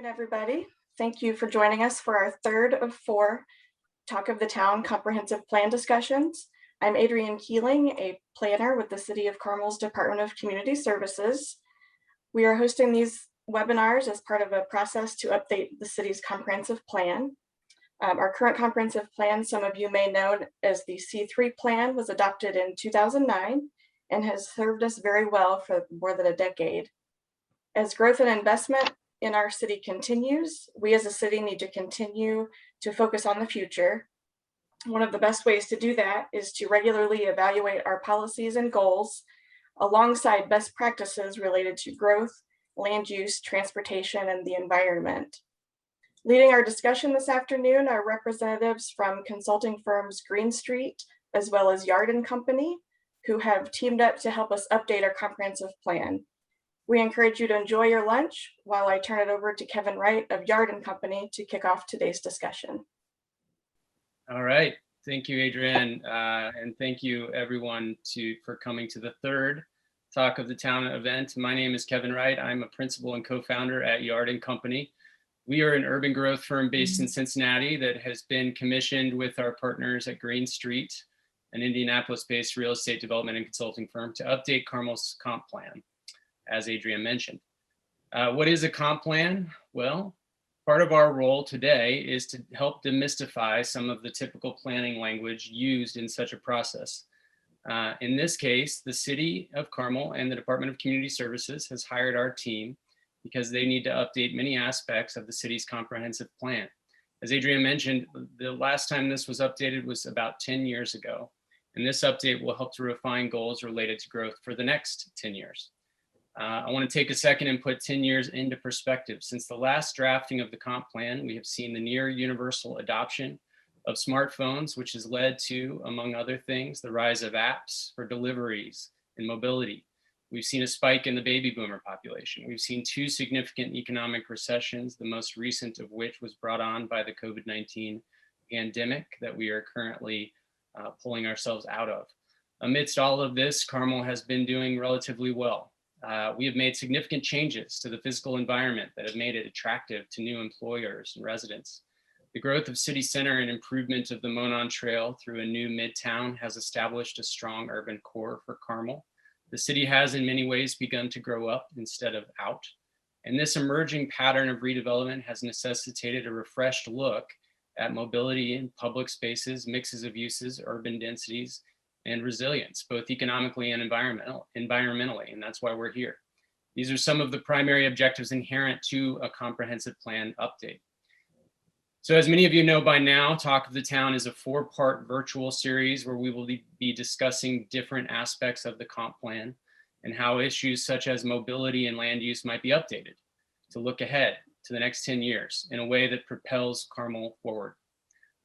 Everybody. Thank you for joining us for our third of four Talk of the Town comprehensive plan discussions. I'm Adrienne Keeling, a planner with the City of Carmel's Department of Community Services. We are hosting these webinars as part of a process to update the city's comprehensive plan. Our current comprehensive plan, some of you may know as the C3 plan, was adopted in 2009 and has served us very well for more than a decade. As growth and investment in our city continues, we as a city need to continue to focus on the future. One of the best ways to do that is to regularly evaluate our policies and goals alongside best practices related to growth, land use, transportation, and the environment. Leading our discussion this afternoon are representatives from consulting firms Green Street, as well as Yard & Company, who have teamed up to help us update our comprehensive plan. We encourage you to enjoy your lunch while I turn it over to Kevin Wright of Yard & Company to kick off today's discussion. All right. Thank you, Adrienne. And thank you, everyone, for coming to the third Talk of the Town event. My name is Kevin Wright. I'm a principal and co-founder at Yard & Company. We are an urban growth firm based in Cincinnati that has been commissioned with our partners at Green Street, an Indianapolis-based real estate development and consulting firm, to update Carmel's comp plan, as Adrienne mentioned. What is a comp plan? Well, part of our role today is to help demystify some of the typical planning language used in such a process. In this case, the City of Carmel and the Department of Community Services has hired our team because they need to update many aspects of the city's comprehensive plan. As Adrienne mentioned, the last time this was updated was about 10 years ago, and this update will help to refine goals related to growth for the next 10 years. I want to take a second and put 10 years into perspective. Since the last drafting of the comp plan, we have seen the near universal adoption of smartphones, which has led to, among other things, the rise of apps for deliveries and mobility. We've seen a spike in the baby boomer population. We've seen two significant economic recessions, the most recent of which was brought on by the COVID-19 pandemic that we are currently pulling ourselves out of. Amidst all of this, Carmel has been doing relatively well. We have made significant changes to the physical environment that have made it attractive to new employers and residents. The growth of City Center and improvement of the Monon Trail through a new midtown has established a strong urban core for Carmel. The city has in many ways begun to grow up instead of out. And this emerging pattern of redevelopment has necessitated a refreshed look at mobility in public spaces, mixes of uses, urban densities, and resilience, both economically and environmentally, and that's why we're here. These are some of the primary objectives inherent to a comprehensive plan update. So as many of you know by now, Talk of the Town is a 4-part virtual series where we will be discussing different aspects of the comp plan and how issues such as mobility and land use might be updated to look ahead to the next 10 years in a way that propels Carmel forward.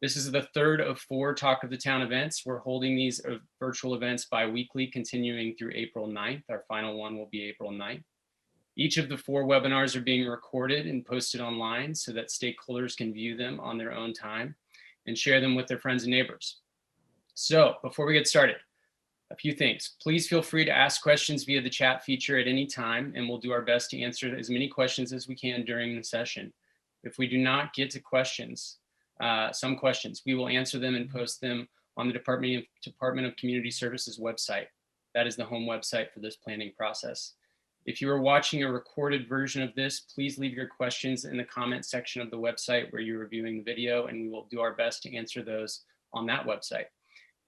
This is the third of 4 Talk of the Town events. We're holding these virtual events bi-weekly, continuing through April 9th. Our final one will be April 9th. Each of the 4 webinars are being recorded and posted online so that stakeholders can view them on their own time and share them with their friends and neighbors. So before we get started, a few things. Please feel free to ask questions via the chat feature at any time, and we'll do our best to answer as many questions as we can during the session. If we do not get to some questions, we will answer them and post them on the Department of Community Services website. That is the home website for this planning process. If you are watching a recorded version of this, please leave your questions in the comment section of the website where you're reviewing the video, and we will do our best to answer those on that website.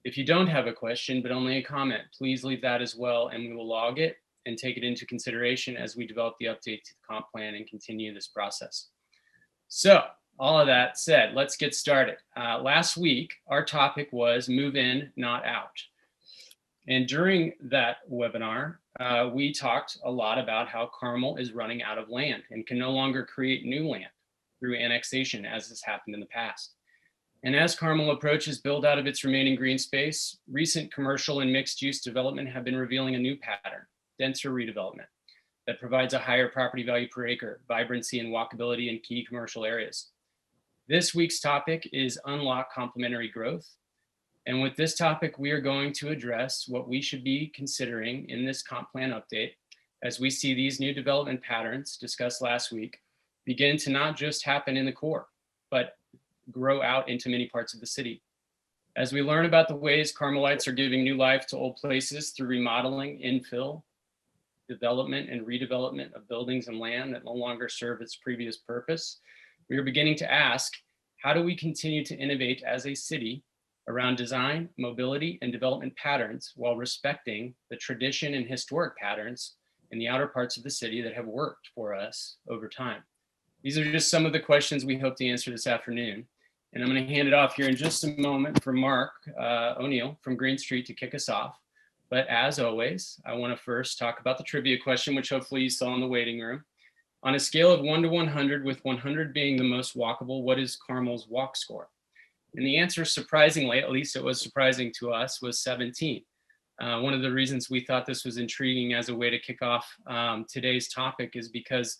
If you don't have a question, but only a comment, please leave that as well, and we will log it and take it into consideration as we develop the update to the comp plan and continue this process. So all of that said, let's get started. Last week, our topic was move in, not out. And during that webinar, we talked a lot about how Carmel is running out of land and can no longer create new land through annexation, as has happened in the past. And as Carmel approaches build out of its remaining green space, recent commercial and mixed use development have been revealing a new pattern, denser redevelopment that provides a higher property value per acre, vibrancy and walkability in key commercial areas. This week's topic is unlock complementary growth. And with this topic, we are going to address what we should be considering in this comp plan update as we see these new development patterns discussed last week begin to not just happen in the core, but grow out into many parts of the city. As we learn about the ways Carmelites are giving new life to old places through remodeling, infill, development, and redevelopment of buildings and land that no longer serve its previous purpose, we are beginning to ask, how do we continue to innovate as a city around design, mobility, and development patterns while respecting the tradition and historic patterns in the outer parts of the city that have worked for us over time? These are just some of the questions we hope to answer this afternoon. And I'm going to hand it off here in just a moment for Mark O'Neill from Green Street to kick us off. But as always, I want to first talk about the trivia question, which hopefully you saw in the waiting room. On a scale of 1 to 100, with 100 being the most walkable, what is Carmel's walk score? And the answer, surprisingly, at least it was surprising to us, was 17. One of the reasons we thought this was intriguing as a way to kick off today's topic is because,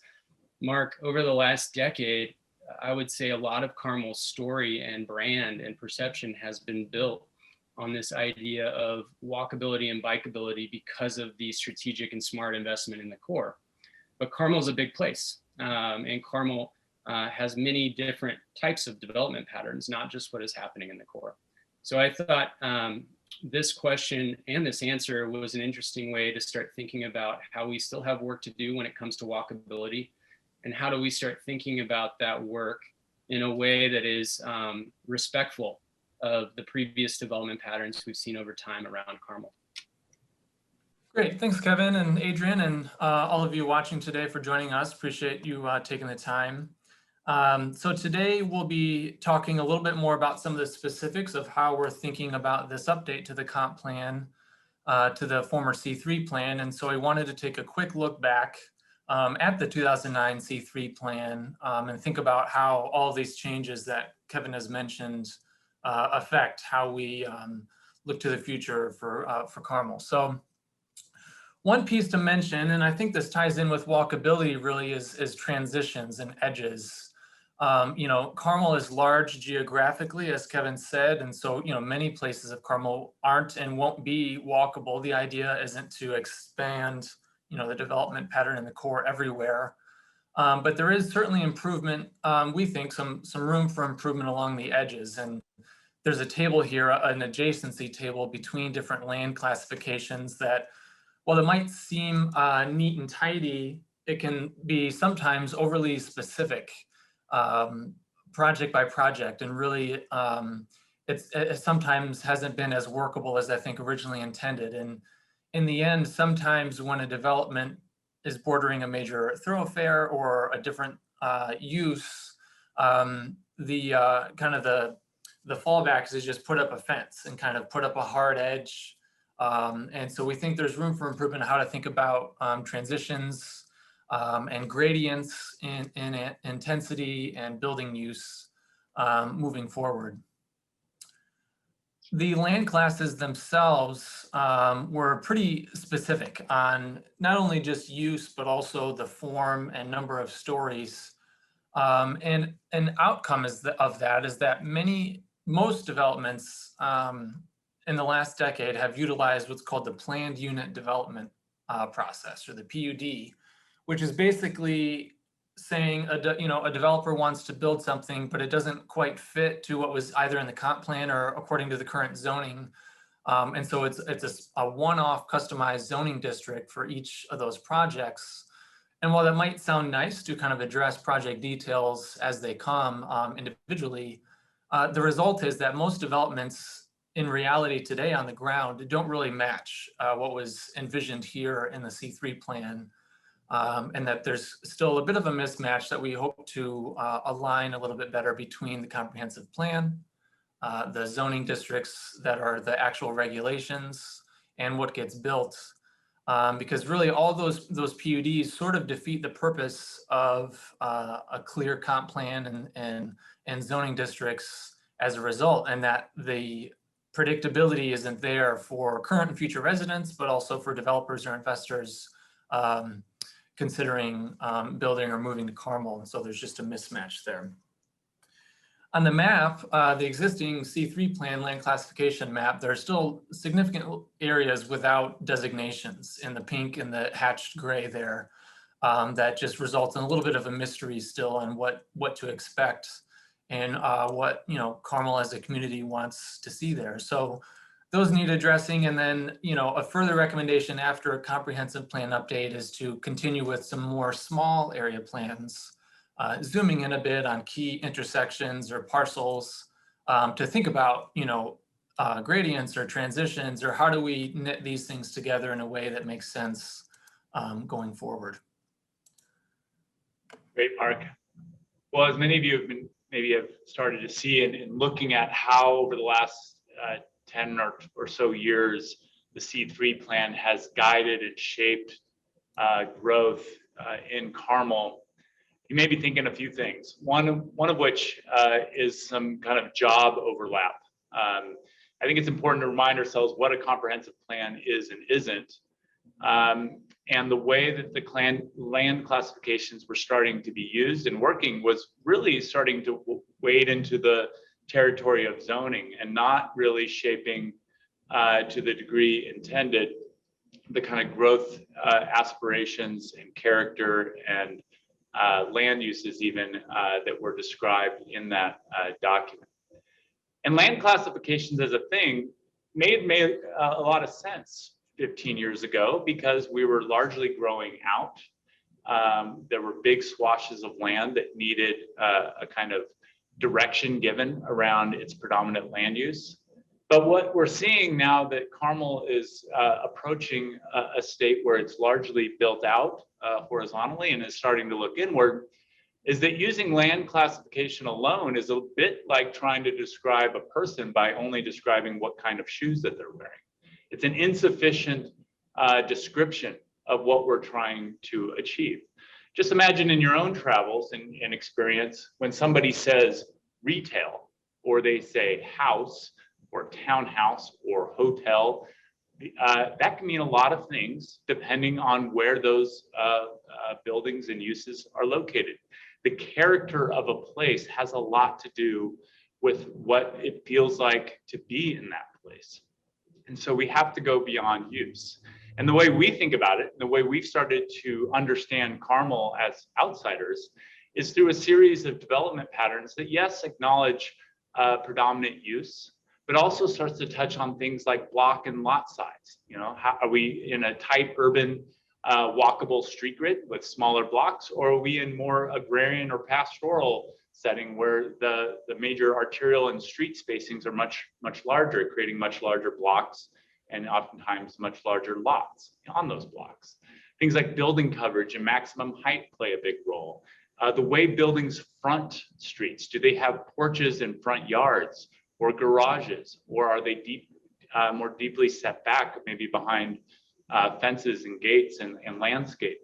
Mark, over the last decade, I would say a lot of Carmel's story and brand and perception has been built on this idea of walkability and bikeability because of the strategic and smart investment in the core. But Carmel's a big place, and Carmel has many different types of development patterns, not just what is happening in the core. So I thought this question and this answer was an interesting way to start thinking about how we still have work to do when it comes to walkability, and how do we start thinking about that work in a way that is respectful of the previous development patterns we've seen over time around Carmel. Great, thanks Kevin and Adrian and all of you watching today for joining us. Appreciate you taking the time. So today we'll be talking a little bit more about some of the specifics of how we're thinking about this update to the comp plan, to the former C3 plan. And so I wanted to take a quick look back at the 2009 C3 plan and think about how all of these changes that Kevin has mentioned affect how we look to the future for Carmel. So one piece to mention, and I think this ties in with walkability really, is transitions and edges. You know, Carmel is large geographically, as Kevin said, and so, you know, many places of Carmel aren't and won't be walkable. The idea isn't to expand, you know, the development pattern in the core everywhere. But there is certainly improvement, we think, some room for improvement along the edges. And there's a table here, an adjacency table between different land classifications that, while it might seem neat and tidy, it can be sometimes overly specific, project by project, and really it sometimes hasn't been as workable as I think originally intended. And in the end, sometimes when a development is bordering a major thoroughfare or a different use, the kind of the fallback is just put up a fence and kind of put up a hard edge. And so we think there's room for improvement on how to think about transitions and gradients in intensity and building use moving forward. The land classes themselves were pretty specific on not only just use, but also the form and number of stories. And an outcome of that is that most developments in the last decade have utilized what's called the planned unit development process, or the PUD, which is basically saying a developer wants to build something, but it doesn't quite fit to what was either in the comp plan or according to the current zoning. And so it's a one-off customized zoning district for each of those projects. And while that might sound nice to kind of address project details as they come individually, the result is that most developments in reality today on the ground don't really match what was envisioned here in the C3 plan, and that there's still a bit of a mismatch that we hope to align a little bit better between the comprehensive plan, the zoning districts that are the actual regulations, and what gets built. Because really all those PUDs sort of defeat the purpose of a clear comp plan and zoning districts as a result, and that the predictability isn't there for current and future residents, but also for developers or investors considering building or moving to Carmel. And so there's just a mismatch there. On the map, the existing C3 plan land classification map, there are still significant areas without designations in the pink and the hatched gray there. That just results in a little bit of a mystery still on what to expect and what Carmel as a community wants to see there. So those need addressing. And then a further recommendation after a comprehensive plan update is to continue with some more small area plans, zooming in a bit on key intersections or parcels to think about gradients or transitions, or how do we knit these things together in a way that makes sense going forward. Great, Mark. Well, as many of you have started to see in looking at how over the last 10 or so years, the C3 plan has guided and shaped growth in Carmel, you may be thinking a few things. One of which is some kind of job overlap. I think it's important to remind ourselves what a comprehensive plan is and isn't. And the way that the land classifications were starting to be used and working was really starting to wade into the territory of zoning and not really shaping to the degree intended the kind of growth aspirations and character and land uses even that were described in that document. And land classifications as a thing made a lot of sense 15 years ago because we were largely growing out. There were big swatches of land that needed a kind of direction given around its predominant land use. But what we're seeing now that Carmel is approaching a state where it's largely built out horizontally and is starting to look inward, is that using land classification alone is a bit like trying to describe a person by only describing what kind of shoes that they're wearing. It's an insufficient description of what we're trying to achieve. Just imagine in your own travels and experience when somebody says retail, or they say house, or townhouse, or hotel. That can mean a lot of things depending on where those buildings and uses are located. The character of a place has a lot to do with what it feels like to be in that place. And so we have to go beyond use. And the way we think about it, the way we've started to understand Carmel as outsiders, is through a series of development patterns that, yes, acknowledge predominant use, but also starts to touch on things like block and lot size. How are we in a tight urban walkable street grid with smaller blocks, or are we in more agrarian or pastoral setting where the major arterial and street spacings are much larger, creating much larger blocks and oftentimes much larger lots on those blocks? Things like building coverage and maximum height play a big role. The way buildings front streets, do they have porches and front yards or garages, or are they more deeply set back, maybe behind fences and gates and landscape?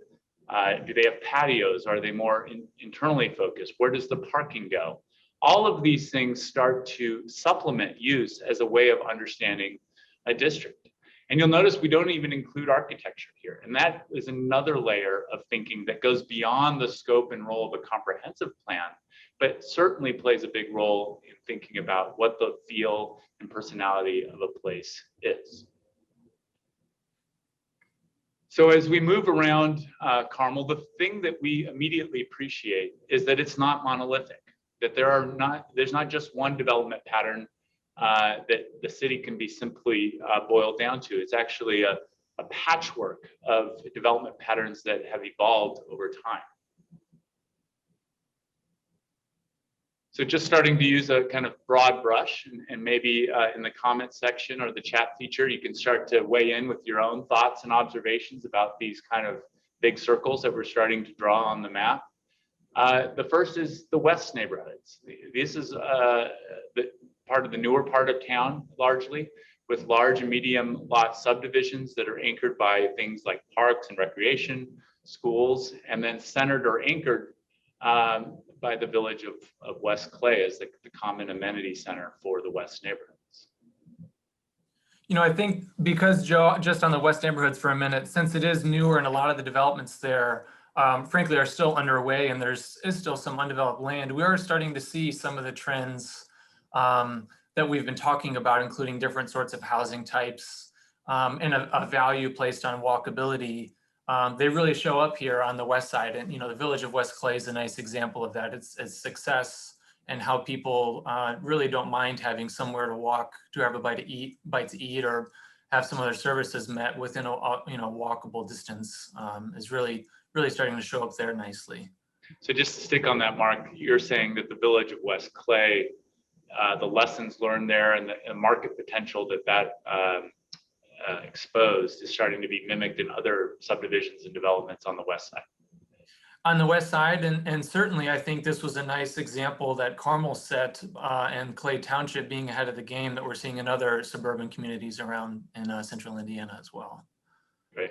Do they have patios? Are they more internally focused? Where does the parking go? All of these things start to supplement use as a way of understanding a district. And you'll notice we don't even include architecture here. And that is another layer of thinking that goes beyond the scope and role of a comprehensive plan, but certainly plays a big role in thinking about what the feel and personality of a place is. So as we move around Carmel, the thing that we immediately appreciate is that it's not monolithic, that there's not just one development pattern that the city can be simply boiled down to. It's actually a patchwork of development patterns that have evolved over time. So just starting to use a kind of broad brush, and maybe in the comment section or the chat feature, you can start to weigh in with your own thoughts and observations about these kind of big circles that we're starting to draw on the map. The first is the west neighborhoods. This is the part of the newer part of town, largely, with large and medium lot subdivisions that are anchored by things like parks and recreation, schools, and then centered or anchored by the village of West Clay as the common amenity center for the west neighborhoods. You know, I think because, Joe, just on the west neighborhoods for a minute, since it is newer and a lot of the developments there, frankly, are still underway and is still some undeveloped land, we are starting to see some of the trends that we've been talking about, including different sorts of housing types and a value placed on walkability. They really show up here on the west side. And, you know, the village of West Clay is a nice example of that. It's success and how people really don't mind having somewhere to walk, to have a bite to eat, or have some other services met within a walkable distance is really starting to show up there nicely. So just to stick on that, Mark, you're saying that the village of West Clay, the lessons learned there and the market potential that exposed is starting to be mimicked in other subdivisions and developments on the west side. On the west side, and certainly I think this was a nice example that Carmel set and Clay Township being ahead of the game that we're seeing in other suburban communities around in central Indiana as well. Right.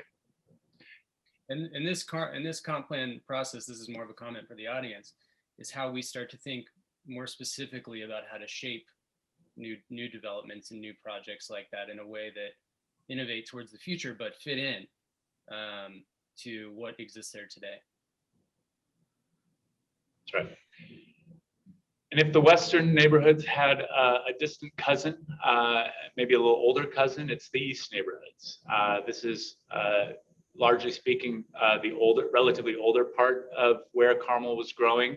And in this comp plan process, this is more of a comment for the audience, is how we start to think more specifically about how to shape new developments and new projects like that in a way that innovate towards the future, but fit in to what exists there today. That's right. And if the western neighborhoods had a distant cousin, maybe a little older cousin, it's the east neighborhoods. This is largely speaking the relatively older part of where Carmel was growing.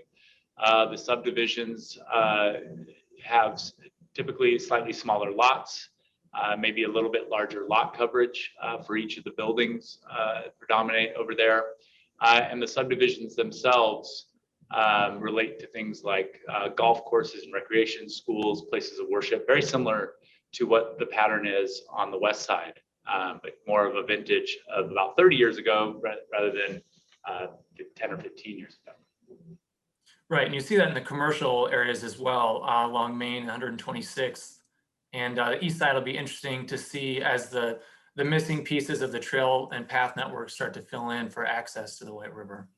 The subdivisions have typically slightly smaller lots, maybe a little bit larger lot coverage for each of the buildings predominate over there. And the subdivisions themselves relate to things like golf courses and recreation, schools, places of worship, very similar to what the pattern is on the west side, but more of a vintage of about 30 years ago rather than 10 or 15 years ago. Right, and you see that in the commercial areas as well, along Main 126th. And the east side will be interesting to see as the missing pieces of the trail and path network start to fill in for access to the White River.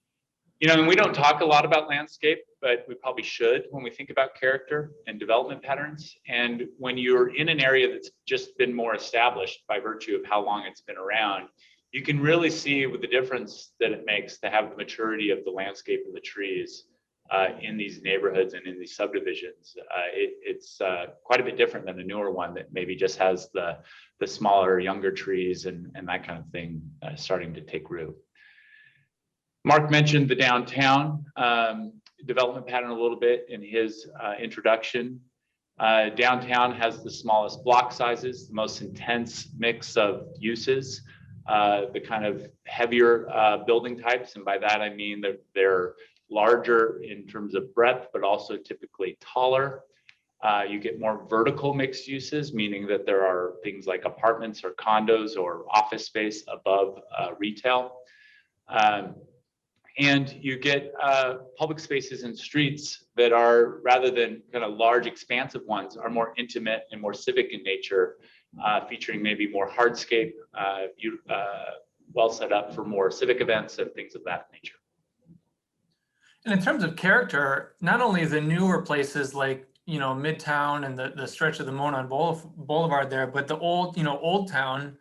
You know, and we don't talk a lot about landscape, but we probably should when we think about character and development patterns. And when you're in an area that's just been more established by virtue of how long it's been around, you can really see with the difference that it makes to have the maturity of the landscape and the trees in these neighborhoods and in these subdivisions. It's quite a bit different than the newer one that maybe just has the smaller, younger trees and that kind of thing starting to take root. Mark mentioned the downtown development pattern a little bit in his introduction. Downtown has the smallest block sizes, the most intense mix of uses, the kind of heavier building types. And by that, I mean that they're larger in terms of breadth, but also typically taller. You get more vertical mixed uses, meaning that there are things like apartments or condos or office space above retail. And you get public spaces and streets that are, rather than kind of large expansive ones, are more intimate and more civic in nature, featuring maybe more hardscape, well set up for more civic events and things of that nature. And in terms of character, not only the newer places like, you know, Midtown and the stretch of the Monon Boulevard there, but the old, you know, Old Town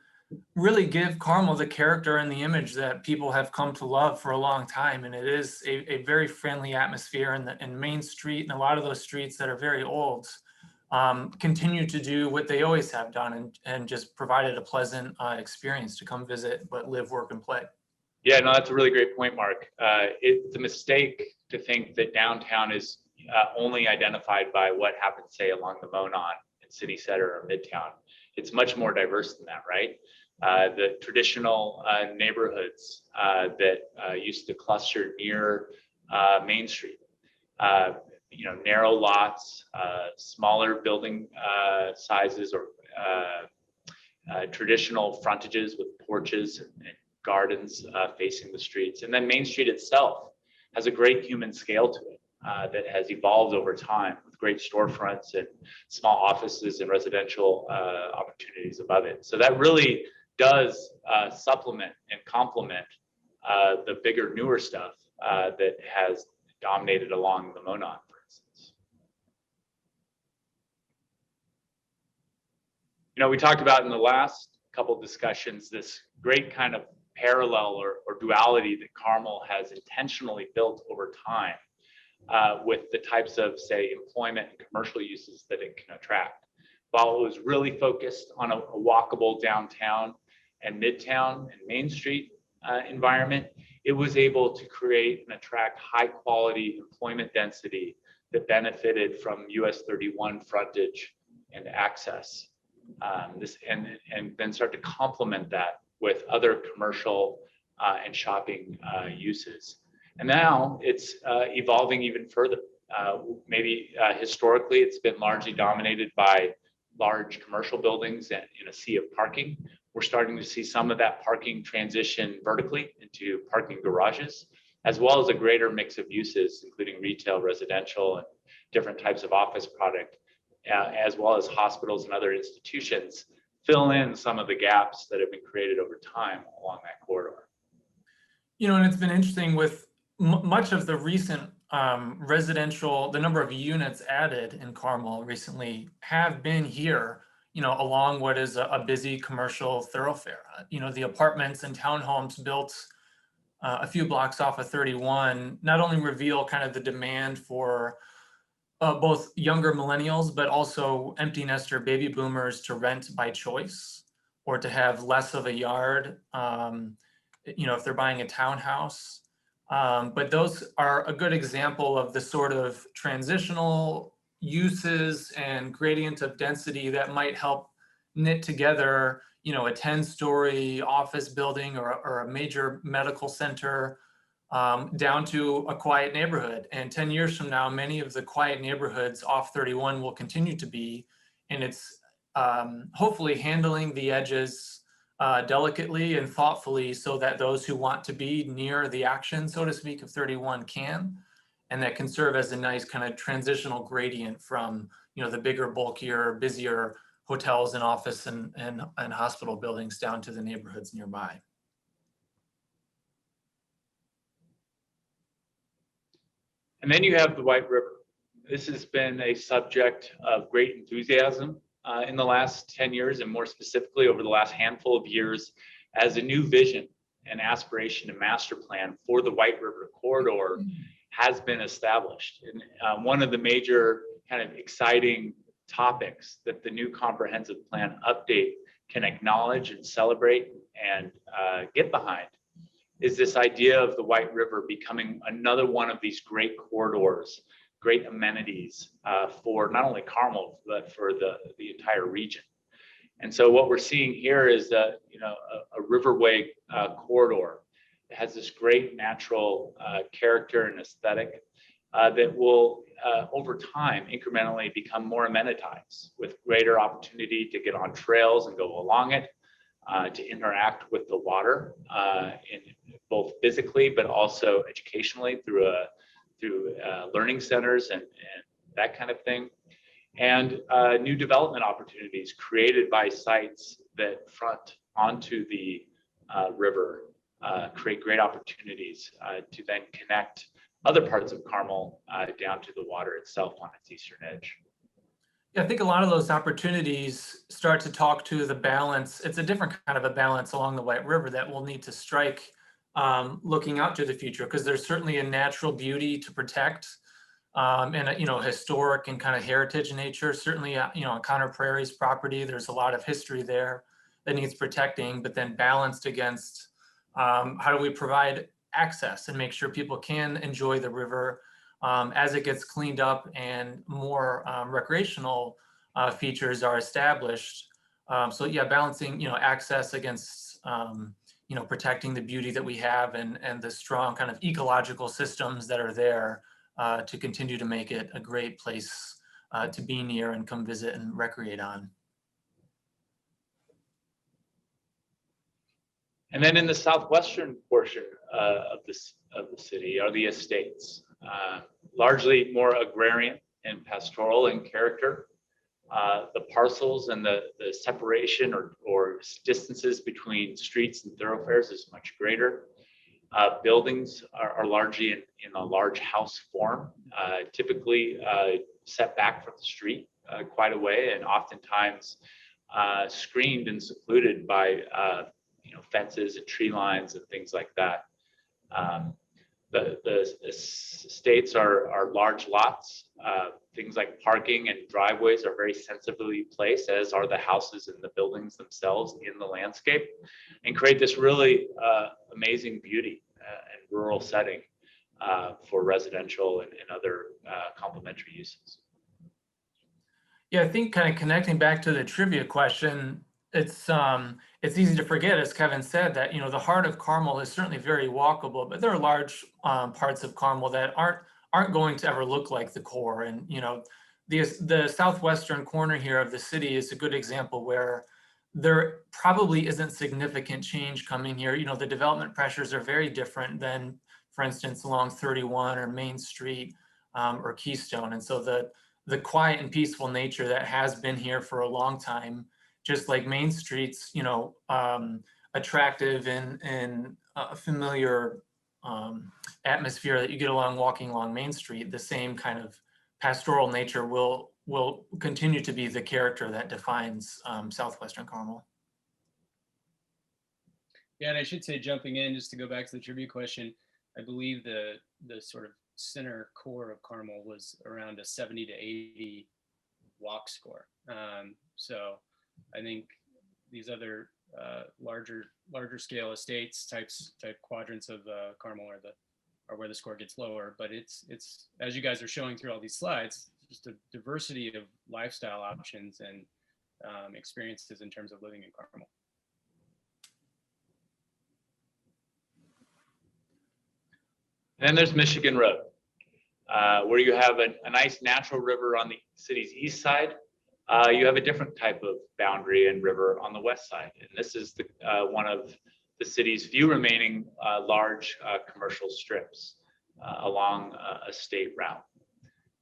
really give Carmel the character and the image that people have come to love for a long time. And it is a very friendly atmosphere, and Main Street and a lot of those streets that are very old continue to do what they always have done and just provided a pleasant experience to come visit, but live, work, and play. Yeah, no, that's a really great point, Mark. It's a mistake to think that downtown is only identified by what happens, say, along the Monon in City Center or Midtown. It's much more diverse than that, right? The traditional neighborhoods that used to cluster near Main Street narrow lots, smaller building sizes, or traditional frontages with porches and gardens facing the streets. And then Main Street itself has a great human scale to it that has evolved over time, with great storefronts and small offices and residential opportunities above it. So that really does supplement and complement the bigger, newer stuff that has dominated along the Monon, for instance. We talked about in the last couple of discussions this great kind of parallel or duality that Carmel has intentionally built over time with the types of, say, employment and commercial uses that it can attract. While it was really focused on a walkable downtown and midtown and Main Street environment, it was able to create and attract high quality employment density that benefited from US 31 frontage and access. And then start to complement that with other commercial and shopping uses. And now it's evolving even further. Maybe historically it's been largely dominated by large commercial buildings and in a sea of parking. We're starting to see some of that parking transition vertically into parking garages, as well as a greater mix of uses, including retail, residential, and different types of office product, as well as hospitals and other institutions, fill in some of the gaps that have been created over time along that corridor. And it's been interesting with much of the recent residential, the number of units added in Carmel recently have been here, along what is a busy commercial thoroughfare. The apartments and townhomes built a few blocks off of 31 not only reveal kind of the demand for both younger millennials, but also empty nester baby boomers to rent by choice or to have less of a yard, if they're buying a townhouse. But those are a good example of the sort of transitional uses and gradient of density that might help knit together, a 10-story office building or a major medical center down to a quiet neighborhood. And 10 years from now, many of the quiet neighborhoods off 31 will continue to be, and it's hopefully handling the edges delicately and thoughtfully so that those who want to be near the action, so to speak, of 31 can, and that can serve as a nice kind of transitional gradient from, the bigger, bulkier, busier hotels and office and hospital buildings down to the neighborhoods nearby. And then you have the White River. This has been a subject of great enthusiasm in the last 10 years, and more specifically over the last handful of years, as a new vision and aspiration and master plan for the White River corridor has been established. And one of the major kind of exciting topics that the new comprehensive plan update can acknowledge and celebrate and get behind is this idea of the White River becoming another one of these great corridors, great amenities for not only Carmel, but for the entire region. And so what we're seeing here is a riverway corridor that has this great natural character and aesthetic that will, over time, incrementally become more amenitized with greater opportunity to get on trails and go along it, to interact with the water in both physically, but also educationally through learning centers and that kind of thing. And new development opportunities created by sites that front onto the river create great opportunities to then connect other parts of Carmel down to the water itself on its eastern edge. Yeah, I think a lot of those opportunities start to talk to the balance. It's a different kind of a balance along the White River that we'll need to strike looking out to the future, because there's certainly a natural beauty to protect and a, historic and kind of heritage nature. Certainly, on Conner Prairie's property, there's a lot of history there that needs protecting, but then balanced against how do we provide access and make sure people can enjoy the river as it gets cleaned up and more recreational features are established. So yeah, balancing, access against, protecting the beauty that we have and the strong kind of ecological systems that are there to continue to make it a great place to be near and come visit and recreate on. And then in the southwestern portion of the city are the estates, largely more agrarian and pastoral in character. The parcels and the separation or distances between streets and thoroughfares is much greater. Buildings are largely in a large house form, typically set back from the street quite a way, and oftentimes screened and secluded by fences and tree lines and things like that. The estates are large lots. Things like parking and driveways are very sensitively placed, as are the houses and the buildings themselves in the landscape, and create this really amazing beauty and rural setting for residential and other complementary uses. Yeah, I think kind of connecting back to the trivia question, it's easy to forget, as Kevin said, that the heart of Carmel is certainly very walkable, but there are large parts of Carmel that aren't going to ever look like the core. And the southwestern corner here of the city is a good example where there probably isn't significant change coming here. The development pressures are very different than, for instance, along 31 or Main Street or Keystone. And so the quiet and peaceful nature that has been here for a long time, just like Main Street's, attractive and familiar atmosphere that you get walking along Main Street, the same kind of pastoral nature will continue to be the character that defines southwestern Carmel. Yeah, and I should say, jumping in just to go back to the trivia question, I believe the sort of center core of Carmel was around a 70 to 80 walk score. So I think these other larger scale estates type quadrants of Carmel are where the score gets lower. But it's as you guys are showing through all these slides, just a diversity of lifestyle options and experiences in terms of living in Carmel. And then there's Michigan Road, where you have a nice natural river on the city's east side. You have a different type of boundary and river on the west side. And this is one of the city's few remaining large commercial strips along a state route.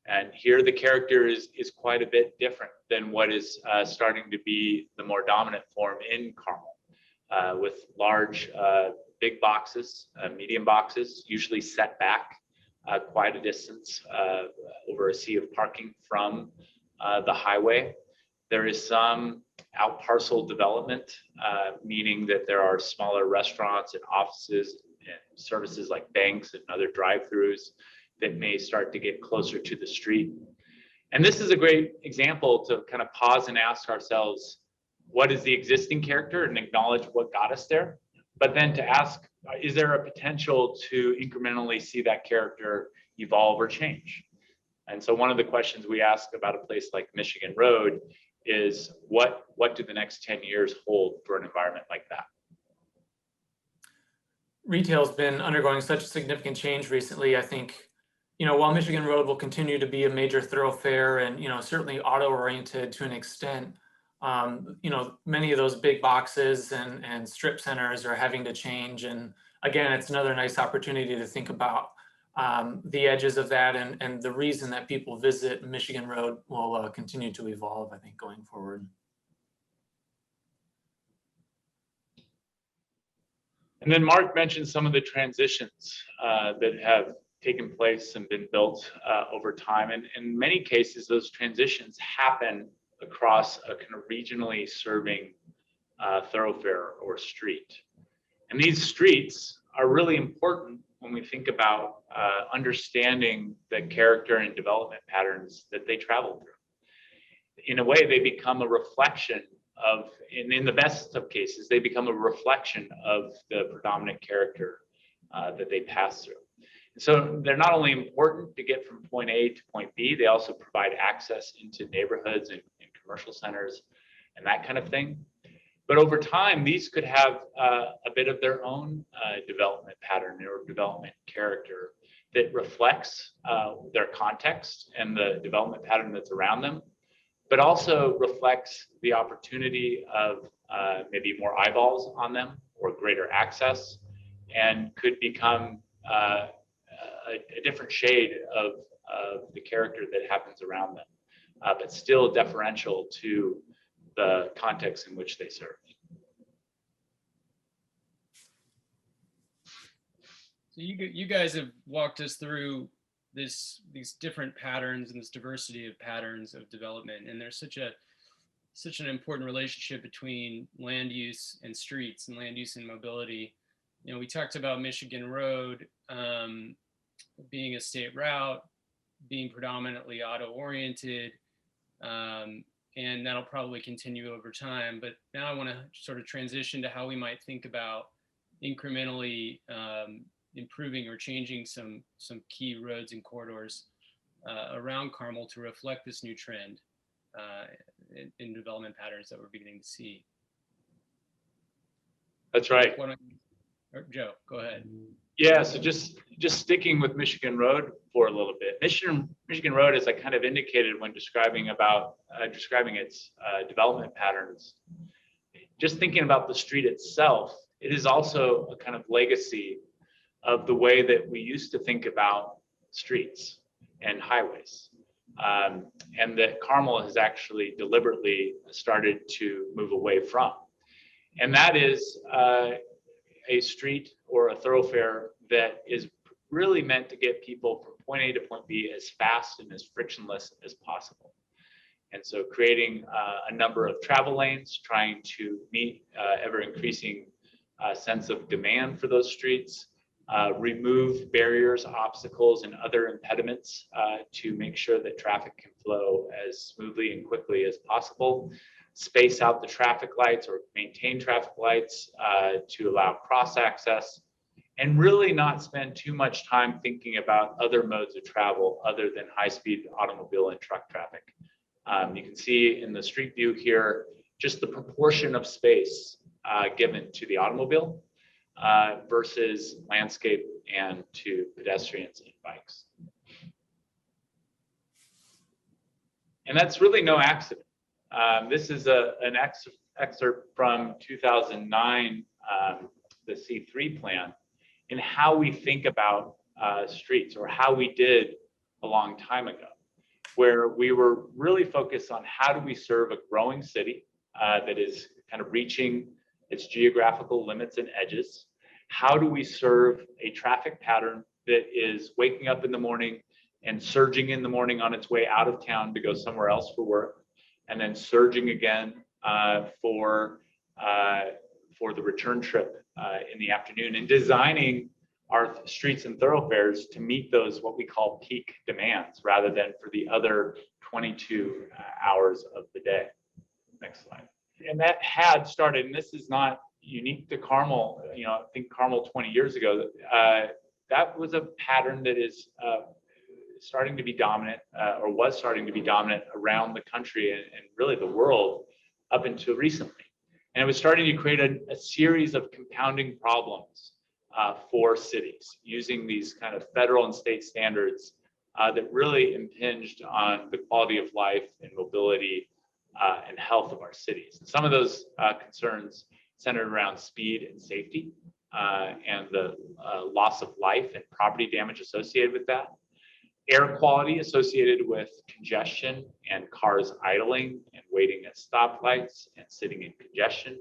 And here the character is quite a bit different than what is starting to be the more dominant form in Carmel, with large, big boxes, medium boxes, usually set back quite a distance over a sea of parking from the highway. There is some out parcel development, meaning that there are smaller restaurants and offices and services like banks and other drive-throughs that may start to get closer to the street. And this is a great example to kind of pause and ask ourselves, what is the existing character, and acknowledge what got us there? But then to ask, is there a potential to incrementally see that character evolve or change? And so one of the questions we ask about a place like Michigan Road is, what do the next 10 years hold for an environment like that? Retail's been undergoing such significant change recently. I think, while Michigan Road will continue to be a major thoroughfare and, certainly auto-oriented to an extent, many of those big boxes and strip centers are having to change. And again, it's another nice opportunity to think about the edges of that, and the reason that people visit Michigan Road will continue to evolve, I think, going forward. And then Mark mentioned some of the transitions that have taken place and been built over time. And in many cases, those transitions happen across a kind of regionally serving thoroughfare or street. And these streets are really important when we think about understanding the character and development patterns that they travel through. In a way, they become a reflection of, in the best of cases, they become a reflection of the predominant character that they pass through. So they're not only important to get from point A to point B, they also provide access into neighborhoods and commercial centers and that kind of thing. But over time, these could have a bit of their own development pattern or development character that reflects their context and the development pattern that's around them, but also reflects the opportunity of maybe more eyeballs on them or greater access, and could become a different shade of the character that happens around them, but still deferential to the context in which they serve. So you guys have walked us through these different patterns and this diversity of patterns of development, and there's such an important relationship between land use and streets and land use and mobility. You know, we talked about Michigan Road being a state route, being predominantly auto-oriented, and that'll probably continue over time. But now I want to sort of transition to how we might think about incrementally improving or changing some key roads and corridors around Carmel to reflect this new trend in development patterns that we're beginning to see. That's right. Joe, go ahead. Yeah, so just sticking with Michigan Road for a little bit. Michigan Road, as I kind of indicated when describing its development patterns, just thinking about the street itself, it is also a kind of legacy of the way that we used to think about streets and highways, and that Carmel has actually deliberately started to move away from. And that is a street or a thoroughfare that is really meant to get people from point A to point B as fast and as frictionless as possible. And so creating a number of travel lanes, trying to meet ever increasing sense of demand for those streets, remove barriers, obstacles, and other impediments to make sure that traffic can flow as smoothly and quickly as possible, space out the traffic lights or maintain traffic lights to allow cross access, and really not spend too much time thinking about other modes of travel other than high-speed automobile and truck traffic. You can see in the street view here just the proportion of space given to the automobile versus landscape and to pedestrians and bikes. And that's really no accident. This is an excerpt from 2009, the C3 plan, and how we think about streets, or how we did a long time ago, where we were really focused on how do we serve a growing city that is kind of reaching its geographical limits and edges. How do we serve a traffic pattern that is waking up in the morning and surging in the morning on its way out of town to go somewhere else for work, and then surging again for the return trip in the afternoon, and designing our streets and thoroughfares to meet those what we call peak demands rather than for the other 22 hours of the day. Next slide. And that had started, and this is not unique to Carmel. You know, I think Carmel 20 years ago, that was a pattern that is starting to be dominant, or was starting to be dominant around the country and really the world up until recently. And it was starting to create a series of compounding problems for cities, using these kind of federal and state standards that really impinged on the quality of life and mobility and health of our cities. And some of those concerns centered around speed and safety, and the loss of life and property damage associated with that. Air quality associated with congestion and cars idling and waiting at stoplights and sitting in congestion,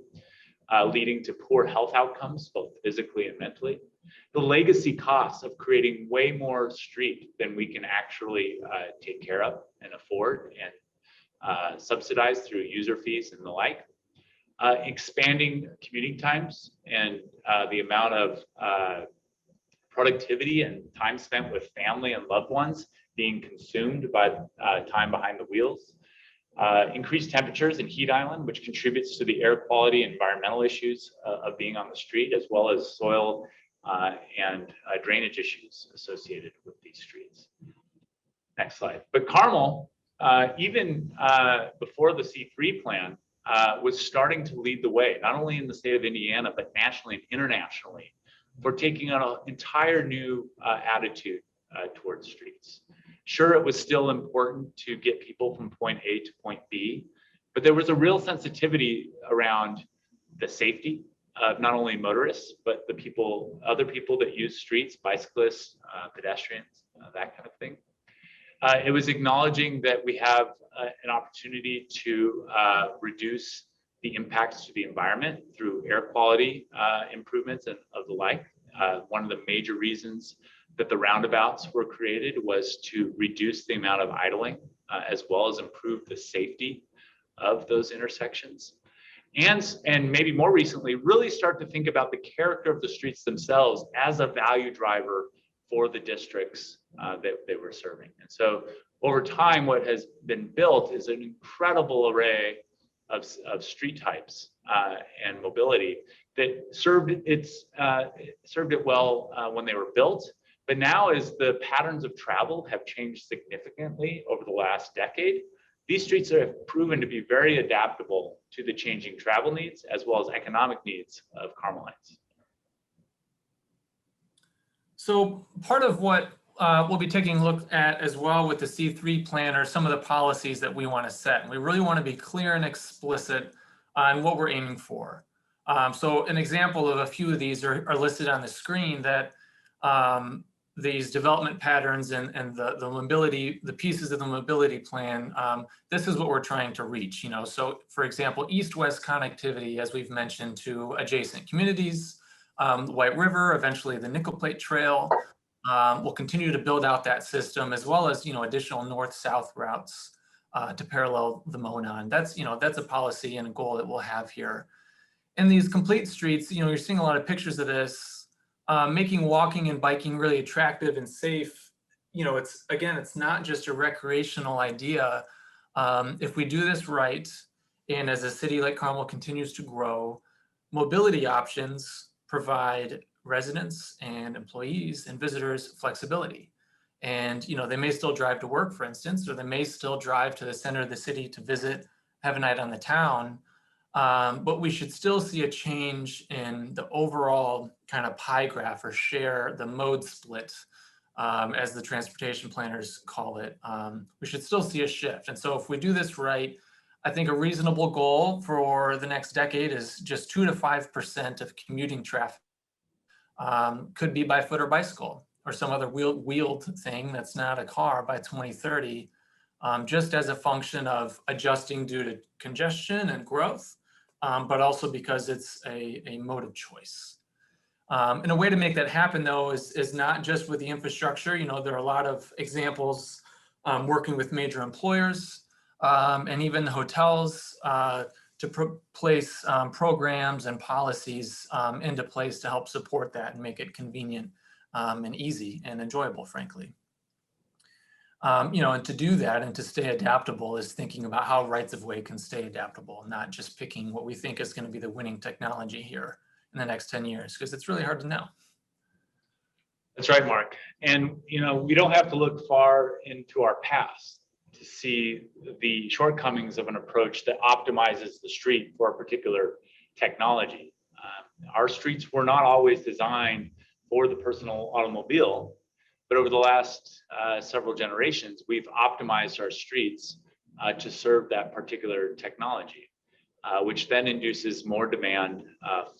leading to poor health outcomes, both physically and mentally. The legacy costs of creating way more street than we can actually take care of and afford and subsidize through user fees and the like. Expanding commuting times and the amount of productivity and time spent with family and loved ones being consumed by time behind the wheels. Increased temperatures and heat island, which contributes to the air quality and environmental issues of being on the street, as well as soil and drainage issues associated with these streets. Next slide. But Carmel, even before the C3 plan, was starting to lead the way, not only in the state of Indiana, but nationally and internationally, for taking on an entire new attitude towards streets. Sure, it was still important to get people from point A to point B, but there was a real sensitivity around the safety of not only motorists, but the other people that use streets, bicyclists, pedestrians, that kind of thing. It was acknowledging that we have an opportunity to reduce the impacts to the environment through air quality improvements and of the like. One of the major reasons that the roundabouts were created was to reduce the amount of idling, as well as improve the safety of those intersections. And maybe more recently, really start to think about the character of the streets themselves as a value driver for the districts that they were serving. And so over time, what has been built is an incredible array of street types and mobility that served it well when they were built. But now, as the patterns of travel have changed significantly over the last decade, these streets have proven to be very adaptable to the changing travel needs as well as economic needs of Carmelites. So part of what we'll be taking a look at as well with the C3 plan are some of the policies that we want to set. And we really want to be clear and explicit on what we're aiming for. So an example of a few of these are listed on the screen, that these development patterns and the mobility, the pieces of the mobility plan, this is what we're trying to reach. So for example, east-west connectivity, as we've mentioned, to adjacent communities, the White River, eventually the Nickel Plate Trail. We'll continue to build out that system, as well as additional north-south routes to parallel the Monon. That's a policy and a goal that we'll have here. And these complete streets, you're seeing a lot of pictures of this. Making walking and biking really attractive and safe. It's not just a recreational idea. If we do this right, and as a city like Carmel continues to grow, mobility options provide residents and employees and visitors flexibility. And they may still drive to work, for instance, or they may still drive to the center of the city to visit, have a night on the town. But we should still see a change in the overall kind of pie graph, or share, the mode split, as the transportation planners call it. We should still see a shift. And so if we do this right, I think a reasonable goal for the next decade is just 2 to 5% of commuting traffic could be by foot or bicycle, or some other wheeled thing that's not a car by 2030, just as a function of adjusting due to congestion and growth. But also because it's a mode of choice. And a way to make that happen, though, is not just with the infrastructure. There are a lot of examples working with major employers and even hotels to place programs and policies into place to help support that and make it convenient and easy and enjoyable, frankly. And to do that and to stay adaptable is thinking about how rights of way can stay adaptable, not just picking what we think is going to be the winning technology here in the next 10 years, because it's really hard to know. That's right, Mark. And, we don't have to look far into our past to see the shortcomings of an approach that optimizes the street for a particular technology. Our streets were not always designed for the personal automobile. But over the last several generations, we've optimized our streets to serve that particular technology, which then induces more demand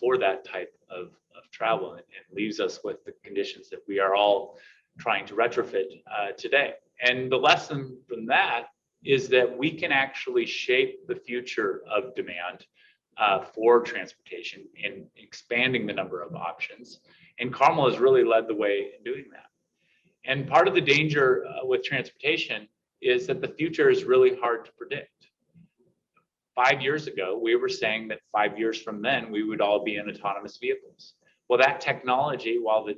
for that type of travel, and leaves us with the conditions that we are all trying to retrofit today. And the lesson from that is that we can actually shape the future of demand for transportation in expanding the number of options. And Carmel has really led the way in doing that. And part of the danger with transportation is that the future is really hard to predict. 5 years ago, we were saying that 5 years from then, we would all be in autonomous vehicles. Well, that technology, while the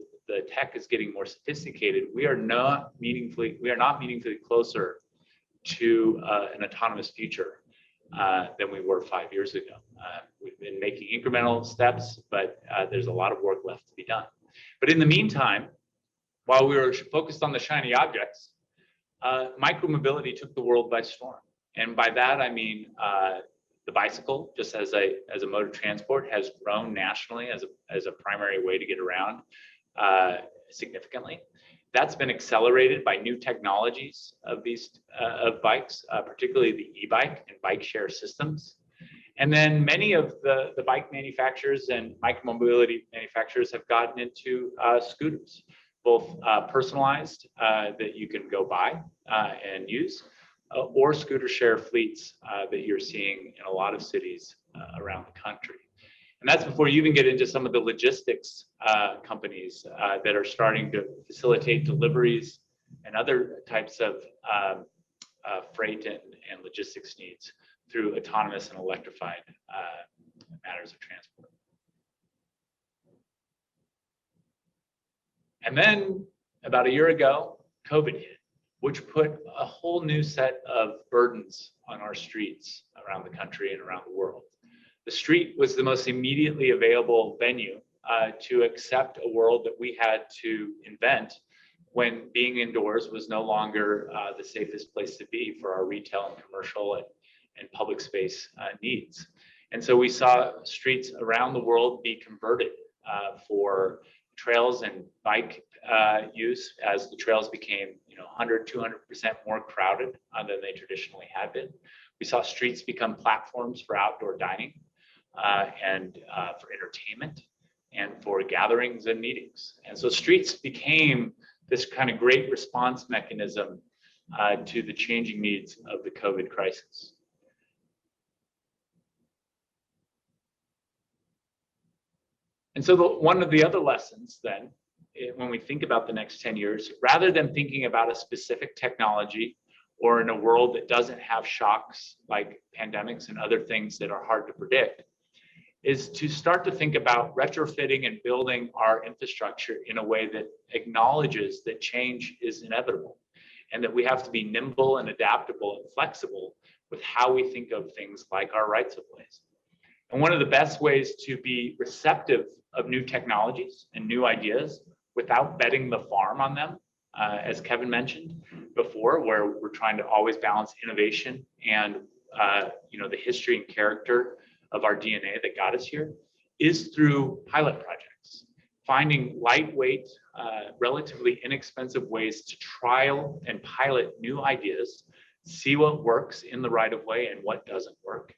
tech is getting more sophisticated, we are not meaningfully closer to an autonomous future than we were 5 years ago. We've been making incremental steps, but there's a lot of work left to be done. But in the meantime, while we were focused on the shiny objects, micromobility took the world by storm. And by that, I mean the bicycle, just as a mode of transport, has grown nationally as a primary way to get around significantly. That's been accelerated by new technologies of these of bikes, particularly the e-bike and bike share systems. And then many of the bike manufacturers and micromobility manufacturers have gotten into scooters, both personalized that you can go buy and use, or scooter share fleets that you're seeing in a lot of cities around the country. And that's before you even get into some of the logistics companies that are starting to facilitate deliveries and other types of freight and logistics needs through autonomous and electrified matters of transport. And then about a year ago, COVID hit, which put a whole new set of burdens on our streets around the country and around the world. The street was the most immediately available venue to accept a world that we had to invent when being indoors was no longer the safest place to be for our retail and commercial and public space needs. And so we saw streets around the world be converted for trails and bike use as the trails became 100, 200% more crowded than they traditionally had been. We saw streets become platforms for outdoor dining and for entertainment and for gatherings and meetings. And so streets became this kind of great response mechanism to the changing needs of the COVID crisis. And so one of the other lessons then, when we think about the next 10 years, rather than thinking about a specific technology or in a world that doesn't have shocks like pandemics and other things that are hard to predict, is to start to think about retrofitting and building our infrastructure in a way that acknowledges that change is inevitable and that we have to be nimble and adaptable and flexible with how we think of things like our rights of ways. And one of the best ways to be receptive of new technologies and new ideas without betting the farm on them, as Kevin mentioned before, where we're trying to always balance innovation and the history and character of our DNA that got us here, is through pilot projects, finding lightweight, relatively inexpensive ways to trial and pilot new ideas, see what works in the right of way and what doesn't work,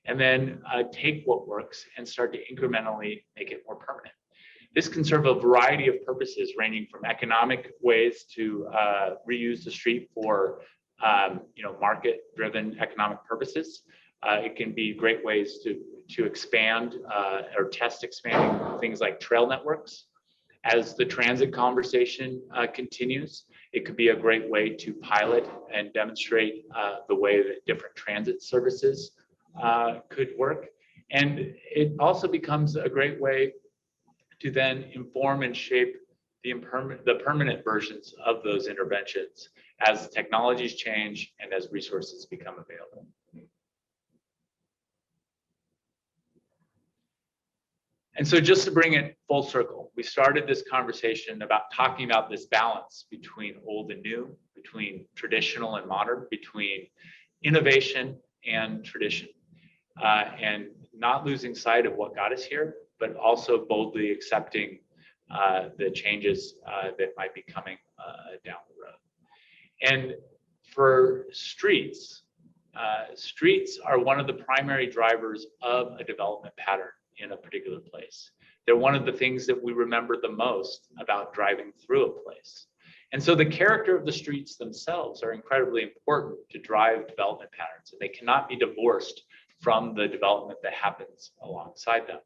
and then take what works and start to incrementally make it more permanent. This can serve a variety of purposes, ranging from economic ways to reuse the street for market-driven economic purposes. It can be great ways to expand or test expanding things like trail networks. As the transit conversation continues, it could be a great way to pilot and demonstrate the way that different transit services could work. And it also becomes a great way to then inform and shape the permanent versions of those interventions as technologies change and as resources become available. And so just to bring it full circle, we started this conversation about talking about this balance between old and new, between traditional and modern, between innovation and tradition, and not losing sight of what got us here, but also boldly accepting the changes that might be coming down the road. And for streets, streets are one of the primary drivers of a development pattern in a particular place. They're one of the things that we remember the most about driving through a place. And so the character of the streets themselves are incredibly important to drive development patterns, and they cannot be divorced from the development that happens alongside them.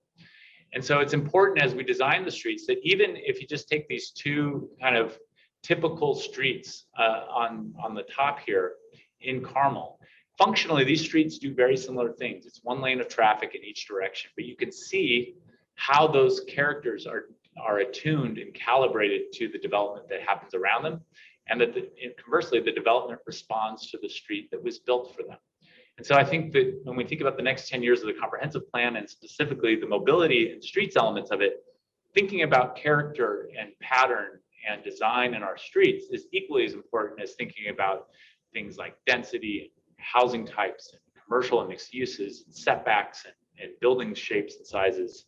And so it's important as we design the streets that even if you just take these two kind of typical streets on the top here in Carmel, functionally, these streets do very similar things. It's one lane of traffic in each direction, but you can see how those characters are attuned and calibrated to the development that happens around them, and that conversely, the development responds to the street that was built for them. And so I think that when we think about the next 10 years of the comprehensive plan, and specifically the mobility and streets elements of it, thinking about character and pattern and design in our streets is equally as important as thinking about things like density, housing types, and commercial and mixed uses, and setbacks, and building shapes and sizes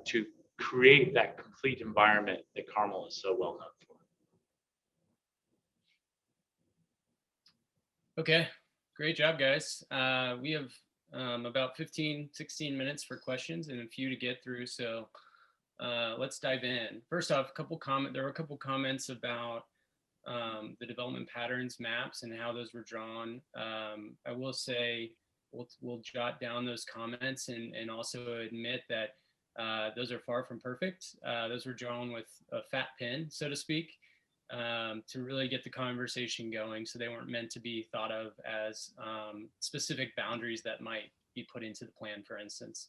to create that complete environment that Carmel is so well known for. Okay, great job, guys. We have about 15, 16 minutes for questions and a few to get through. So let's dive in. First off, there were a couple comments about the development patterns maps and how those were drawn. I will say we'll jot down those comments and also admit that those are far from perfect. Those were drawn with a fat pen, so to speak, to really get the conversation going. So they weren't meant to be thought of as specific boundaries that might be put into the plan, for instance.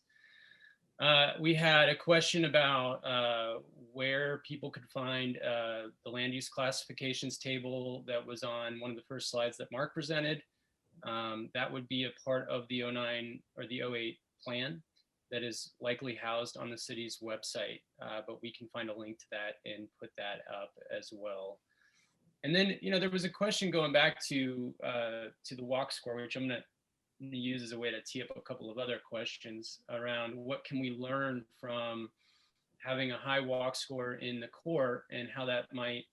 We had a question about where people could find the land use classifications table that was on one of the first slides that Mark presented. That would be a part of the 09 or the 08 plan that is likely housed on the city's website, but we can find a link to that and put that up as well. And then, there was a question going back to the walk score, which I'm going to use as a way to tee up a couple of other questions around what can we learn from having a high walk score in the core and how that might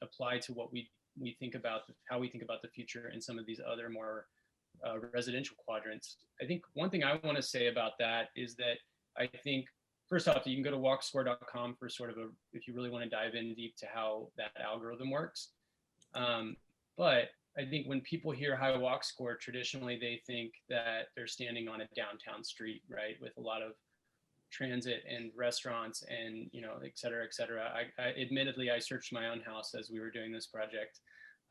apply to what we think about, how we think about the future in some of these other more residential quadrants. I think one thing I want to say about that is that I think, first off, you can go to walkscore.com for sort of if you really want to dive in deep to how that algorithm works. But I think when people hear high walk score, traditionally they think that they're standing on a downtown street, right, with a lot of transit and restaurants and, et cetera, et cetera. Admittedly, I searched my own house as we were doing this project.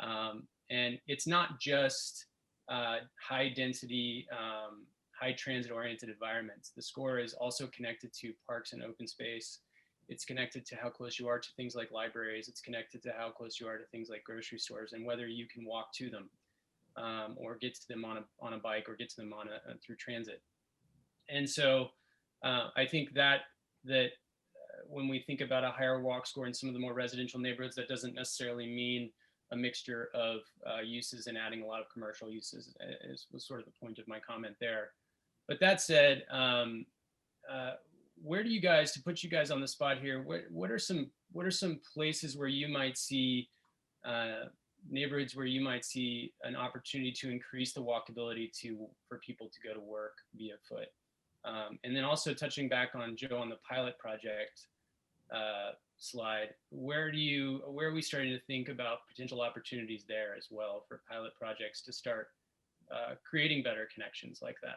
And it's not just high density, high transit oriented environments. The score is also connected to parks and open space. It's connected to how close you are to things like libraries. It's connected to how close you are to things like grocery stores and whether you can walk to them or get to them on a bike or get to them through transit. And so I think that when we think about a higher walk score in some of the more residential neighborhoods, that doesn't necessarily mean a mixture of uses and adding a lot of commercial uses was sort of the point of my comment there. But that said, where do you guys, to put you guys on the spot here, what are some places where you might see neighborhoods where you might see an opportunity to increase the walkability for people to go to work via foot? And then also touching back on Joe on the pilot project slide, where are we starting to think about potential opportunities there as well for pilot projects to start creating better connections like that?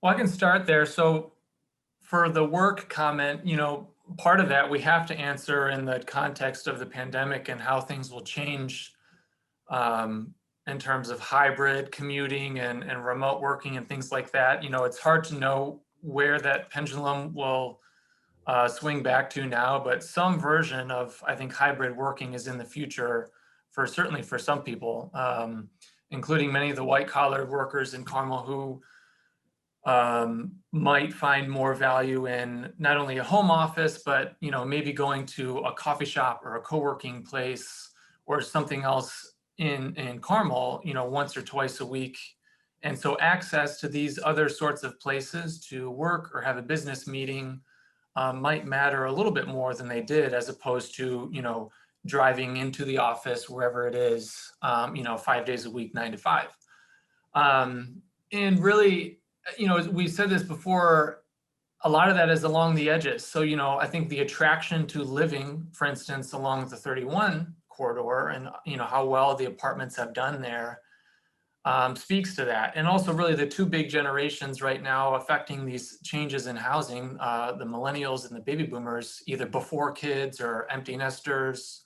Well, I can start there. So for the work comment, part of that we have to answer in the context of the pandemic and how things will change in terms of hybrid commuting and remote working and things like that. It's hard to know where that pendulum will swing back to now, but some version of, I think, hybrid working is in the future certainly for some people, including many of the white collar workers in Carmel who might find more value in not only a home office, but maybe going to a coffee shop or a co-working place or something else in Carmel, once or twice a week. And so access to these other sorts of places to work or have a business meeting might matter a little bit more than they did, as opposed to, driving into the office wherever it is, 5 days a week, 9 to 5. And really, we said this before, a lot of that is along the edges. So, I think the attraction to living, for instance, along the 31 corridor and, how well the apartments have done there speaks to that. And also really the two big generations right now affecting these changes in housing, the millennials and the baby boomers, either before kids or empty nesters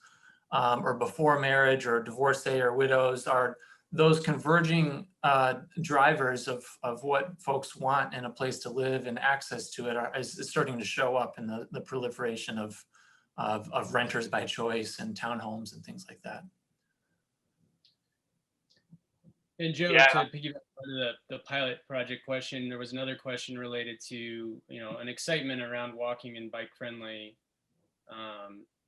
or before marriage or divorcee or widows, are those converging drivers of what folks want in a place to live and access to it is starting to show up in the proliferation of renters by choice and townhomes and things like that. And Joe, Yeah. to piggyback on the pilot project question, there was another question related to, an excitement around walking and bike friendly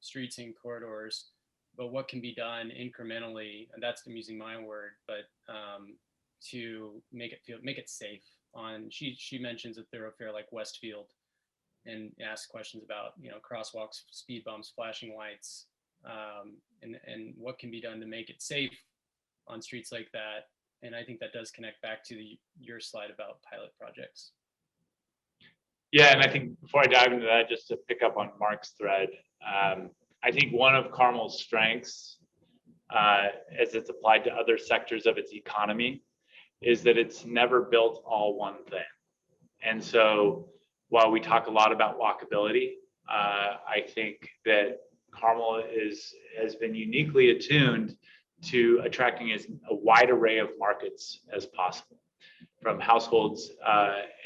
streets and corridors, but what can be done incrementally, and that's, I'm using my word, but to make it safe. She mentions a thoroughfare like Westfield and asks questions about, crosswalks, speed bumps, flashing lights, and what can be done to make it safe on streets like that. And I think that does connect back to your slide about pilot projects. Yeah, and I think before I dive into that, just to pick up on Mark's thread, I think one of Carmel's strengths, as it's applied to other sectors of its economy, is that it's never built all one thing. And so while we talk a lot about walkability, I think that Carmel has been uniquely attuned to attracting as a wide array of markets as possible, from households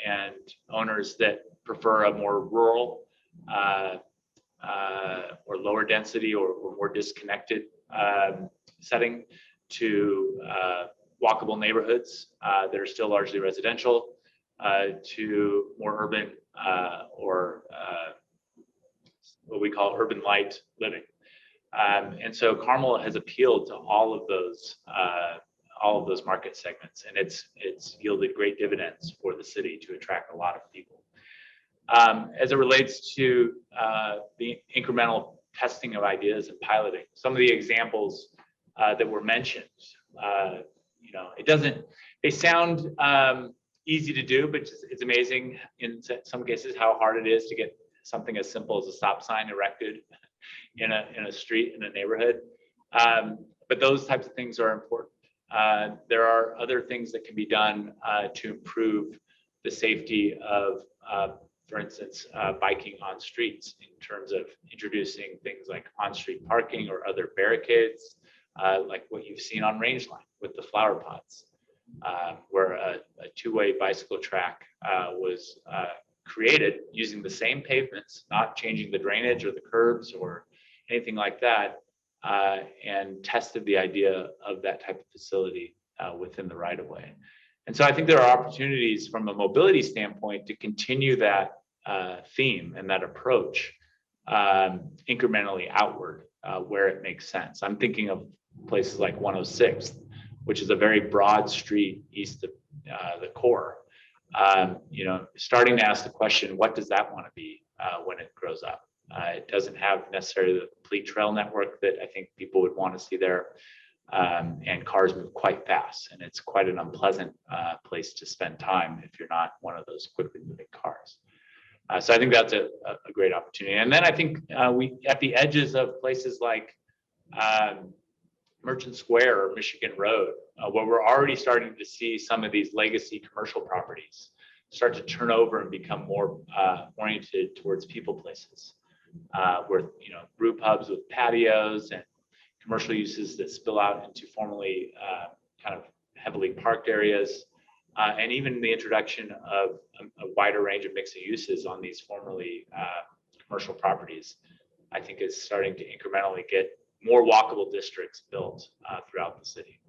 and owners that prefer a more rural or lower density or more disconnected setting, to walkable neighborhoods that are still largely residential, to more urban or what we call urban light living. And so Carmel has appealed to all of those market segments, and it's yielded great dividends for the city to attract a lot of people. As it relates to the incremental testing of ideas and piloting, some of the examples that were mentioned, they sound easy to do, but it's amazing in some cases how hard it is to get something as simple as a stop sign erected in a street, in a neighborhood. But those types of things are important. There are other things that can be done to improve the safety of, for instance, biking on streets, in terms of introducing things like on-street parking or other barricades, like what you've seen on Rangeline with the flower pots, where a two-way bicycle track was created using the same pavements, not changing the drainage or the curbs or anything like that, and tested the idea of that type of facility within the right of way. And so I think there are opportunities from a mobility standpoint to continue that theme and that approach incrementally outward where it makes sense. I'm thinking of places like 106th, which is a very broad street east of the core. Starting to ask the question, what does that want to be when it grows up? It doesn't have necessarily the complete trail network that I think people would want to see there. And cars move quite fast, and it's quite an unpleasant place to spend time if you're not one of those quickly moving cars. So I think that's a great opportunity. And then I think we, at the edges of places like Merchant Square or Michigan Road, where we're already starting to see some of these legacy commercial properties start to turn over and become more oriented towards people places, where brew pubs with patios and commercial uses that spill out into formerly kind of heavily parked areas, and even the introduction of a wider range of mixed uses on these formerly commercial properties, I think is starting to incrementally get more walkable districts built throughout the city.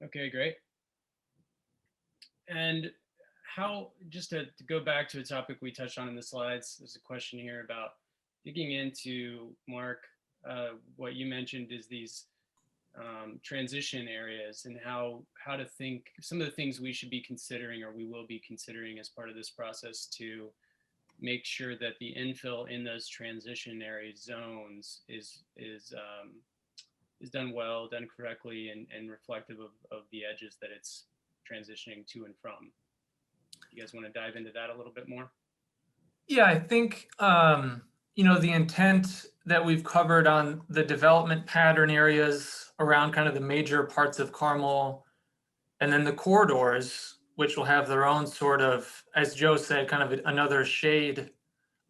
Okay, great. And how, just to go back to a topic we touched on in the slides, there's a question here about digging into, Mark, what you mentioned is these transition areas, and how to think, some of the things we should be considering, or we will be considering as part of this process, to make sure that the infill in those transitionary zones is done well, done correctly, and reflective of the edges that it's transitioning to and from. You guys want to dive into that a little bit more? Yeah, I think the intent that we've covered on the development pattern areas around kind of the major parts of Carmel, and then the corridors, which will have their own sort of, as Joe said, kind of another shade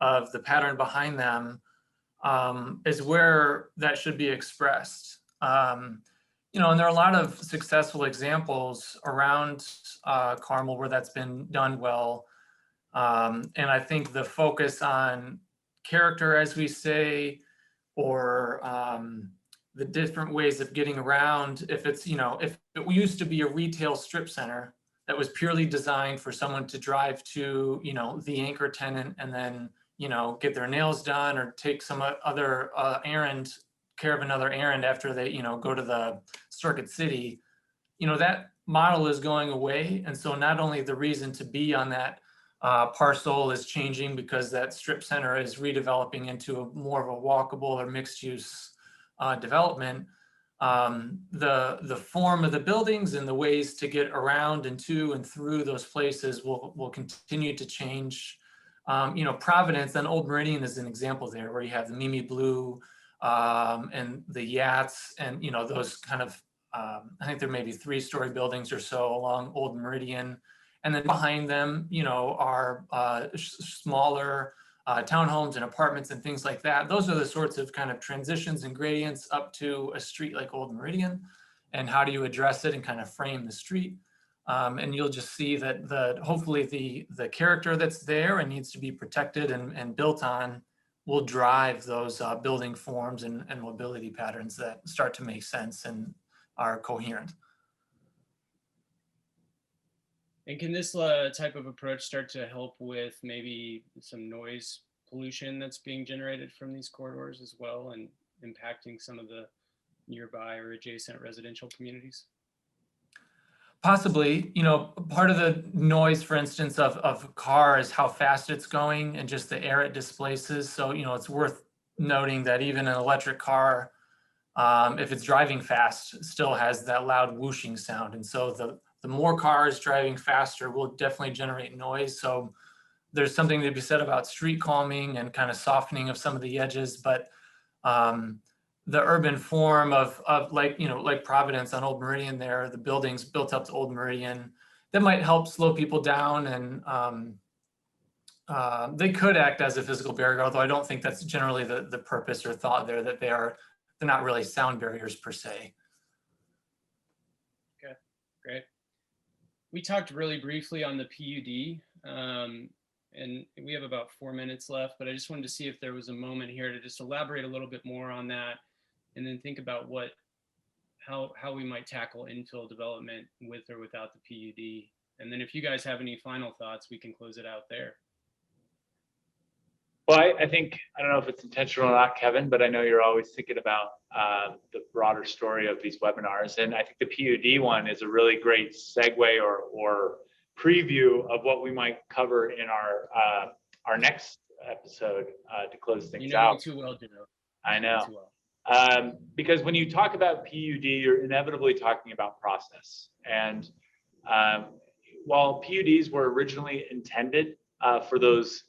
of the pattern behind them, is where that should be expressed. And there are a lot of successful examples around Carmel where that's been done well. And I think the focus on character, as we say, or the different ways of getting around, if it's, if it used to be a retail strip center that was purely designed for someone to drive to, the anchor tenant and then, get their nails done or take some other care of another errand after they, go to the Circuit City, that model is going away. And so not only the reason to be on that parcel is changing because that strip center is redeveloping into more of a walkable or mixed use development. The form of the buildings and the ways to get around and to and through those places will continue to change. Providence and Old Meridian is an example there, where you have the Mimi Blue and the Yachts, and those kind of I think there may be 3-story buildings or so along Old Meridian, and then behind them are smaller townhomes and apartments and things like that. Those are the sorts of kind of transitions and gradients up to a street like Old Meridian, and how do you address it and kind of frame the street. And you'll just see that hopefully the character that's there and needs to be protected and built on will drive those building forms and mobility patterns that start to make sense and are coherent. And can this type of approach start to help with maybe some noise pollution that's being generated from these corridors as well, and impacting some of the nearby or adjacent residential communities? Possibly. Part of the noise, for instance, of a car is how fast it's going and just the air it displaces. So, it's worth noting that even an electric car, if it's driving fast, still has that loud whooshing sound. And so the more cars driving faster will definitely generate noise. So there's something to be said about street calming and kind of softening of some of the edges, but the urban form of like Providence on Old Meridian there, the buildings built up to Old Meridian, that might help slow people down, and they could act as a physical barrier, although I don't think that's generally the purpose or thought there, that they're not really sound barriers per se. Okay, great. We talked really briefly on the PUD, and we have about 4 minutes left, but I just wanted to see if there was a moment here to just elaborate a little bit more on that, and then think about how we might tackle infill development with or without the PUD. And then if you guys have any final thoughts, we can close it out there. Well, I think, I don't know if it's intentional or not, Kevin, but I know you're always thinking about the broader story of these webinars. And I think the PUD one is a really great segue or preview of what we might cover in our next episode to close things out. Too well, Joe. I know. Because when you talk about PUD, you're inevitably talking about process. And while PUDs were originally intended for those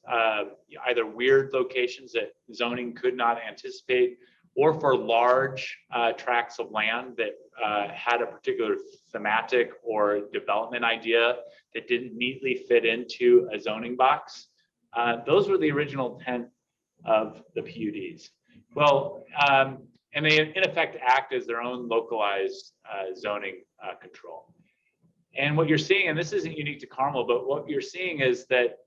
either weird locations that zoning could not anticipate, or for large tracts of land that had a particular thematic or development idea that didn't neatly fit into a zoning box, those were the original intent of the PUDs. Well, and they in effect act as their own localized zoning control. And what you're seeing, and this isn't unique to Carmel, but what you're seeing is that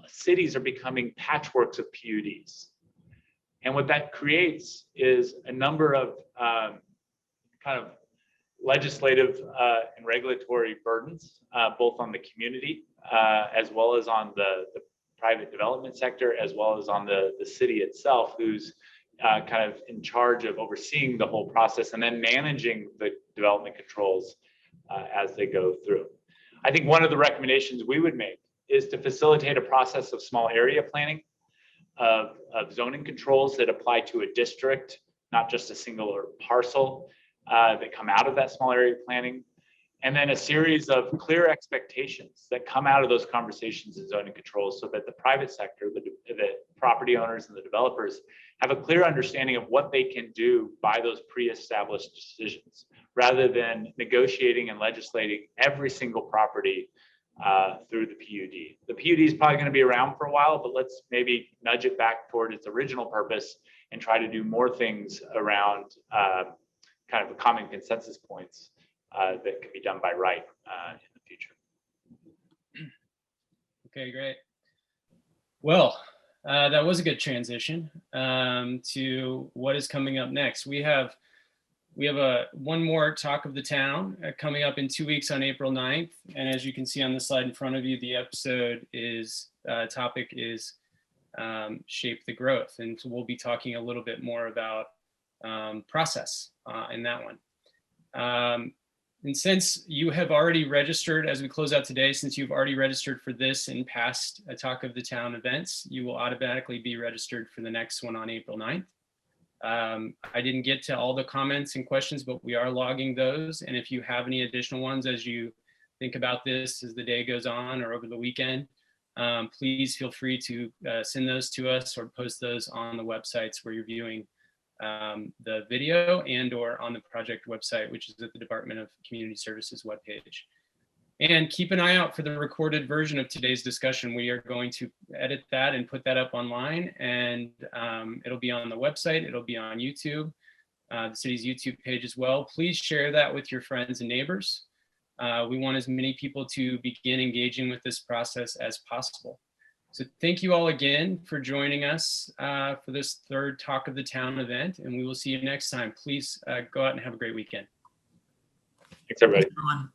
cities are becoming patchworks of PUDs. And what that creates is a number of kind of legislative and regulatory burdens, both on the community as well as on the private development sector, as well as on the city itself, who's kind of in charge of overseeing the whole process and then managing the development controls as they go through. I think one of the recommendations we would make is to facilitate a process of small area planning, of zoning controls that apply to a district, not just a single parcel, that come out of that small area planning, and then a series of clear expectations that come out of those conversations in zoning controls, so that the private sector, the property owners and the developers have a clear understanding of what they can do by those pre-established decisions, rather than negotiating and legislating every single property through the PUD. The PUD is probably going to be around for a while, but let's maybe nudge it back toward its original purpose and try to do more things around kind of common consensus points that can be done by right in the future. Okay, great. Well, that was a good transition to what is coming up next. We have one more talk of the town coming up in 2 weeks on April 9th. And as you can see on the slide in front of you, the episode topic is Shape the Growth. And so we'll be talking a little bit more about process in that one. And since you have already registered, as we close out today, since you've already registered for this and past Talk of the Town events, you will automatically be registered for the next one on April 9th. I didn't get to all the comments and questions, but we are logging those. And if you have any additional ones as you think about this as the day goes on or over the weekend, please feel free to send those to us or post those on the websites where you're viewing the video and or on the project website, which is at the Department of Community Services webpage. And keep an eye out for the recorded version of today's discussion. We are going to edit that and put that up online, and it'll be on the website. It'll be on YouTube, the city's YouTube page as well. Please share that with your friends and neighbors. We want as many people to begin engaging with this process as possible. So thank you all again for joining us for this third Talk of the Town event, and we will see you next time. Please go out and have a great weekend. Thanks, everybody. Thanks, everyone.